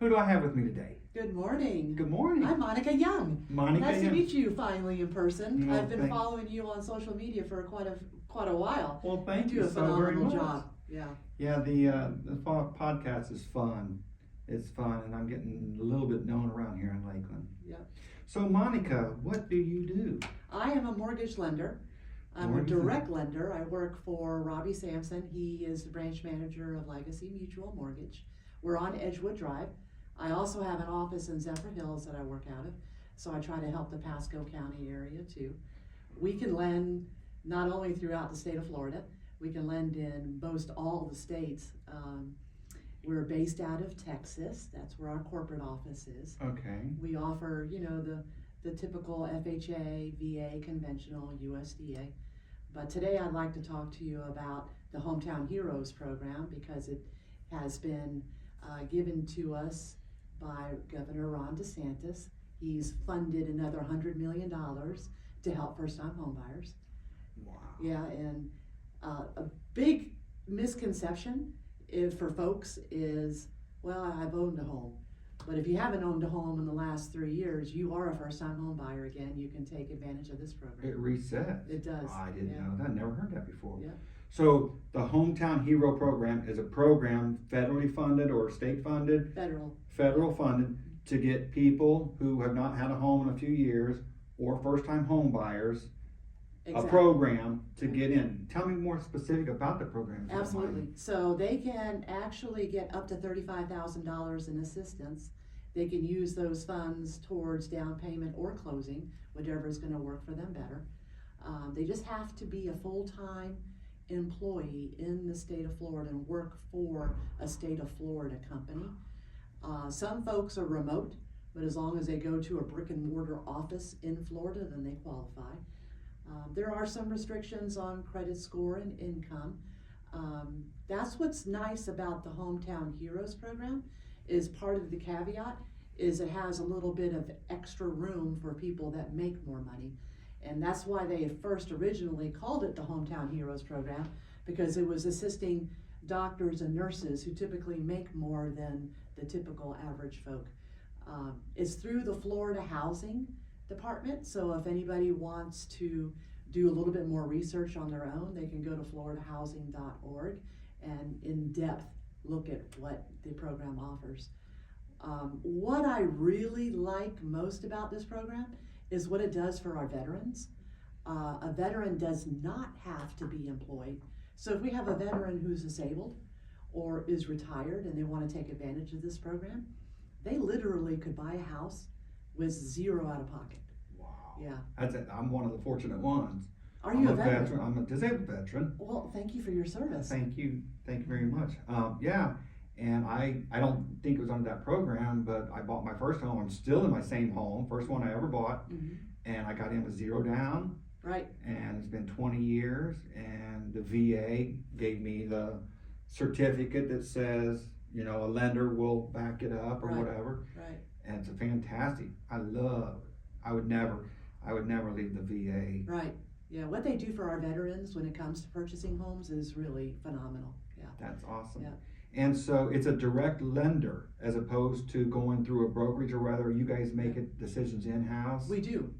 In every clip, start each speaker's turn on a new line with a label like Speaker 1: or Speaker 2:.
Speaker 1: Who do I have with me today?
Speaker 2: Good morning.
Speaker 1: Good morning.
Speaker 2: I'm Monica Young.
Speaker 1: Monica
Speaker 2: Nice
Speaker 1: Young.
Speaker 2: to meet you finally in person.
Speaker 1: Well,
Speaker 2: I've been
Speaker 1: thank-
Speaker 2: following you on social media for quite a while.
Speaker 1: Well, thank
Speaker 2: You
Speaker 1: you
Speaker 2: do a
Speaker 1: so very
Speaker 2: phenomenal
Speaker 1: much.
Speaker 2: job. Yeah.
Speaker 1: Yeah, the podcast is fun. It's fun, and I'm getting a little bit known around here in Lakeland.
Speaker 2: Yep.
Speaker 1: So, Monica, what do you do?
Speaker 2: I am a mortgage lender. I'm
Speaker 1: Mortgage
Speaker 2: a direct lender. I work for Robbie Sampson. He is the branch manager of Legacy Mutual Mortgage. We're on Edgewood Drive. I also have an office in Zephyr Hills that I work out of, so I try to help the Pasco County area too. We can lend not only throughout the state of Florida, we can lend in most all the states. We're based out of Texas. That's where our corporate office is.
Speaker 1: Okay.
Speaker 2: We offer, the typical FHA, VA, conventional, USDA. But today I'd like to talk to you about the Hometown Heroes program because it has been given to us by Governor Ron DeSantis. He's funded another $100 million to help first-time homebuyers.
Speaker 1: Wow.
Speaker 2: Yeah, and a big misconception for folks is, well, I've owned a home. But if you haven't owned a home in the last 3 years, you are a first-time home buyer again. You can take advantage of this program.
Speaker 1: It resets.
Speaker 2: It does.
Speaker 1: I didn't
Speaker 2: Yeah.
Speaker 1: know that. Never heard that before.
Speaker 2: Yeah.
Speaker 1: So, the Hometown Hero program is a program federally funded or state funded?
Speaker 2: Federal.
Speaker 1: Federal funded to get people who have not had a home in a few years or first-time home buyers a program to get in. Tell me more specific about the program. if you don't
Speaker 2: Absolutely.
Speaker 1: mind.
Speaker 2: So they can actually get up to $35,000 in assistance. They can use those funds towards down payment or closing, whatever is going to work for them better. They just have to be a full-time employee in the state of Florida and work for a state of Florida company. Some folks are remote, but as long as they go to a brick and mortar office in Florida, then they qualify. There are some restrictions on credit score and income. That's what's nice about the Hometown Heroes program is part of the caveat is it has a little bit of extra room for people that make more money. And that's why they first originally called it the Hometown Heroes program, because it was assisting doctors and nurses who typically make more than the typical average folk. It's through the Florida Housing Department, so if anybody wants to do a little bit more research on their own, they can go to floridahousing.org and in depth look at what the program offers. What I really like most about this program is what it does for our veterans. A veteran does not have to be employed. So if we have a veteran who's disabled or is retired and they want to take advantage of this program, they literally could buy a house with zero out of pocket.
Speaker 1: Wow.
Speaker 2: Yeah.
Speaker 1: That's it. I'm one of the fortunate ones.
Speaker 2: Are you
Speaker 1: I'm
Speaker 2: a veteran?
Speaker 1: I'm a disabled veteran.
Speaker 2: Well, thank you for your service.
Speaker 1: Thank you very much. Yeah, and I don't think it was under that program, but I bought my first home. I'm still in my same home, first one I ever bought, and I got in with zero down.
Speaker 2: Right.
Speaker 1: And it's been 20 years, and the VA gave me the certificate that says, a lender will back it up or
Speaker 2: Right.
Speaker 1: whatever.
Speaker 2: Right.
Speaker 1: And it's a fantastic. I would never leave the VA.
Speaker 2: Right. Yeah, what they do for our veterans when it comes to purchasing homes is really phenomenal. Yeah.
Speaker 1: That's awesome.
Speaker 2: Yeah.
Speaker 1: And so it's a direct lender as opposed to going through a brokerage, or whether you guys make it decisions in-house?
Speaker 2: We do.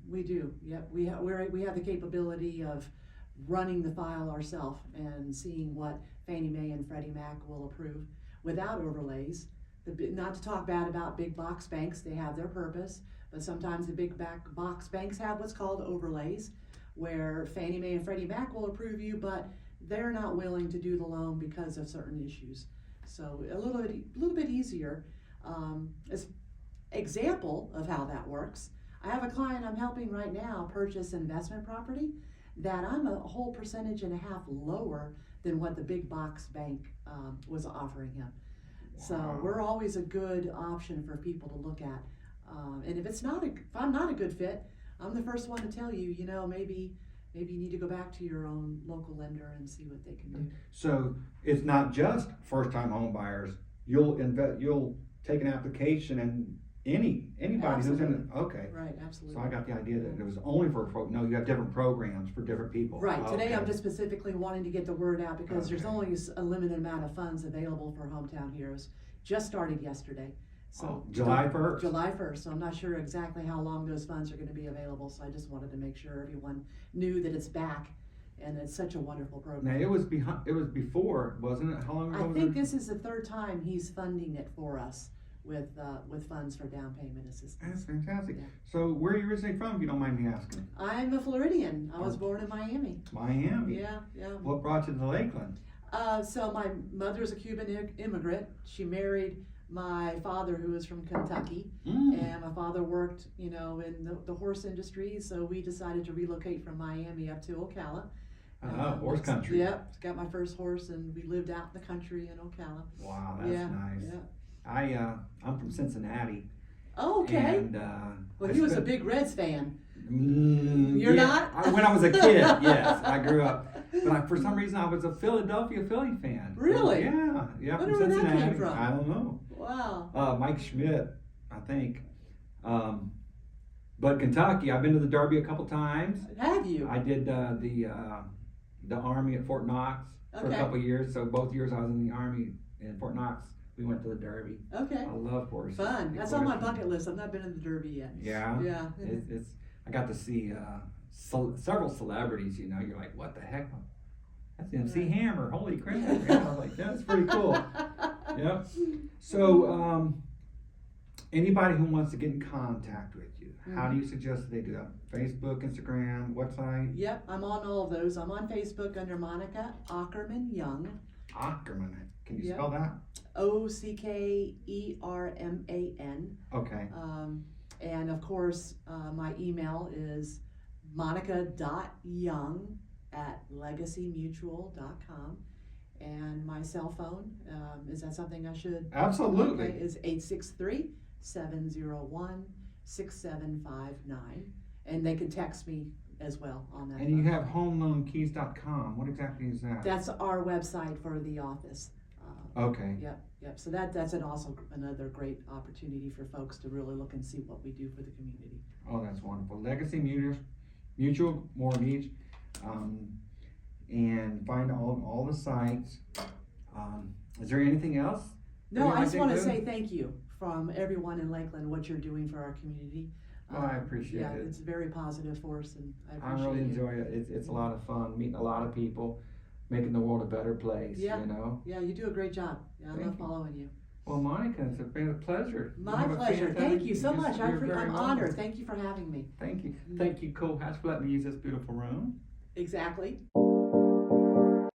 Speaker 2: Yep. We have the capability of running the file ourselves and seeing what Fannie Mae and Freddie Mac will approve without overlays. Not to talk bad about big box banks, they have their purpose, but sometimes the big box banks have what's called overlays, where Fannie Mae and Freddie Mac will approve you, but they're not willing to do the loan because of certain issues. So a little bit easier. As example of how that works, I have a client I'm helping right now purchase investment property that I'm a whole percentage and a half lower than what the big box bank was offering him. So
Speaker 1: Wow.
Speaker 2: we're always a good option for people to look at. And if I'm not a good fit, I'm the first one to tell you, maybe you need to go back to your own local lender and see what they can do.
Speaker 1: So it's not just first-time home buyers. You'll take an application, and anybody who's in it. Okay.
Speaker 2: Right, absolutely.
Speaker 1: So I got the idea that it was only for no. You have different programs for different people.
Speaker 2: Right, today
Speaker 1: Okay.
Speaker 2: I'm just specifically wanting to get the word out because there's
Speaker 1: Okay.
Speaker 2: only a limited amount of funds available for Hometown Heroes. Just started yesterday. So
Speaker 1: July 1st.
Speaker 2: July 1st, so I'm not sure exactly how long those funds are gonna be available, so I just wanted to make sure everyone knew that it's back, and it's such a wonderful
Speaker 1: Now,
Speaker 2: program.
Speaker 1: it was before, wasn't it? How long ago
Speaker 2: I
Speaker 1: was
Speaker 2: think
Speaker 1: it?
Speaker 2: this is the third time he's funding it for us with funds for down payment
Speaker 1: That's
Speaker 2: assistance.
Speaker 1: fantastic.
Speaker 2: Yeah.
Speaker 1: So, where are you originally from, if you don't mind me asking?
Speaker 2: I'm a Floridian. I was born in Miami.
Speaker 1: Miami.
Speaker 2: Yeah, yeah.
Speaker 1: What brought you to Lakeland?
Speaker 2: So my mother's a Cuban immigrant. She married my father, who was from Kentucky, and my father worked, in the horse industry. So we decided to relocate from Miami up to Ocala.
Speaker 1: Horse country.
Speaker 2: Yep, got my first horse, and we lived out in the country in Ocala.
Speaker 1: Wow, that's
Speaker 2: Yeah,
Speaker 1: nice.
Speaker 2: yeah.
Speaker 1: I'm from Cincinnati.
Speaker 2: Oh, okay.
Speaker 1: And,
Speaker 2: Well,
Speaker 1: I
Speaker 2: he was a
Speaker 1: spent-
Speaker 2: big Reds fan.
Speaker 1: You're
Speaker 2: not?
Speaker 1: When I was a kid, yes, I grew up. But for some reason, I was a Philadelphia Philly fan.
Speaker 2: Really?
Speaker 1: Yeah,
Speaker 2: Wonder
Speaker 1: from
Speaker 2: where that
Speaker 1: Cincinnati.
Speaker 2: came from.
Speaker 1: I don't know.
Speaker 2: Wow.
Speaker 1: Mike Schmidt, I think. But Kentucky, I've been to the Derby a couple times.
Speaker 2: Have you?
Speaker 1: I did the Army at Fort Knox for a
Speaker 2: Okay.
Speaker 1: couple years. So both years I was in the Army in Fort Knox, we went to the Derby.
Speaker 2: Okay.
Speaker 1: I love horses.
Speaker 2: Fun. That's on my bucket list. I've not been in the Derby yet.
Speaker 1: Yeah.
Speaker 2: Yeah.
Speaker 1: It's I got to see several celebrities. You're like, what the heck? That's MC
Speaker 2: Right.
Speaker 1: Hammer. Holy crap! I was like, that's pretty cool. Yep. So, anybody who wants to get in contact with you, how do you suggest that they do that? Facebook, Instagram, website?
Speaker 2: Yep, I'm on all of those. I'm on Facebook under Monica Ockerman Young,
Speaker 1: Ockerman. Can you
Speaker 2: Yep.
Speaker 1: spell that?
Speaker 2: Ockerman.
Speaker 1: Okay.
Speaker 2: And of course, my email is monica.young@legacymutual.com. And my cell phone, is that something I should?
Speaker 1: Absolutely.
Speaker 2: Okay, is 863-701-6759. And they can text me as well on that.
Speaker 1: And you
Speaker 2: phone.
Speaker 1: have homeloankeys.com. What exactly is that?
Speaker 2: That's our website for the office.
Speaker 1: Okay.
Speaker 2: Yep. So that's another great opportunity for folks to really look and see what we do for the community.
Speaker 1: Oh, that's wonderful. Legacy Mutual Mortgage, and find all the sites. Is there anything else?
Speaker 2: No, I just want to
Speaker 1: do?
Speaker 2: say thank you from everyone in Lakeland, what you're doing for our community.
Speaker 1: Oh, I appreciate
Speaker 2: Yeah,
Speaker 1: it.
Speaker 2: it's very positive for us, and I
Speaker 1: I
Speaker 2: appreciate
Speaker 1: really
Speaker 2: you.
Speaker 1: enjoy it. It's a lot of fun, meeting a lot of people, making the world a better place,
Speaker 2: Yeah.
Speaker 1: Yeah,
Speaker 2: you do a great job. Yeah, I
Speaker 1: Thank
Speaker 2: love
Speaker 1: you.
Speaker 2: following you.
Speaker 1: Well, Monica, it's been a pleasure. You
Speaker 2: My
Speaker 1: have a
Speaker 2: pleasure.
Speaker 1: fantastic-
Speaker 2: Thank you so much.
Speaker 1: You're very
Speaker 2: I'm
Speaker 1: welcome.
Speaker 2: honored. Thank you for having me.
Speaker 1: Thank you. Thank you, Coach, for letting me use this beautiful room.
Speaker 2: Exactly.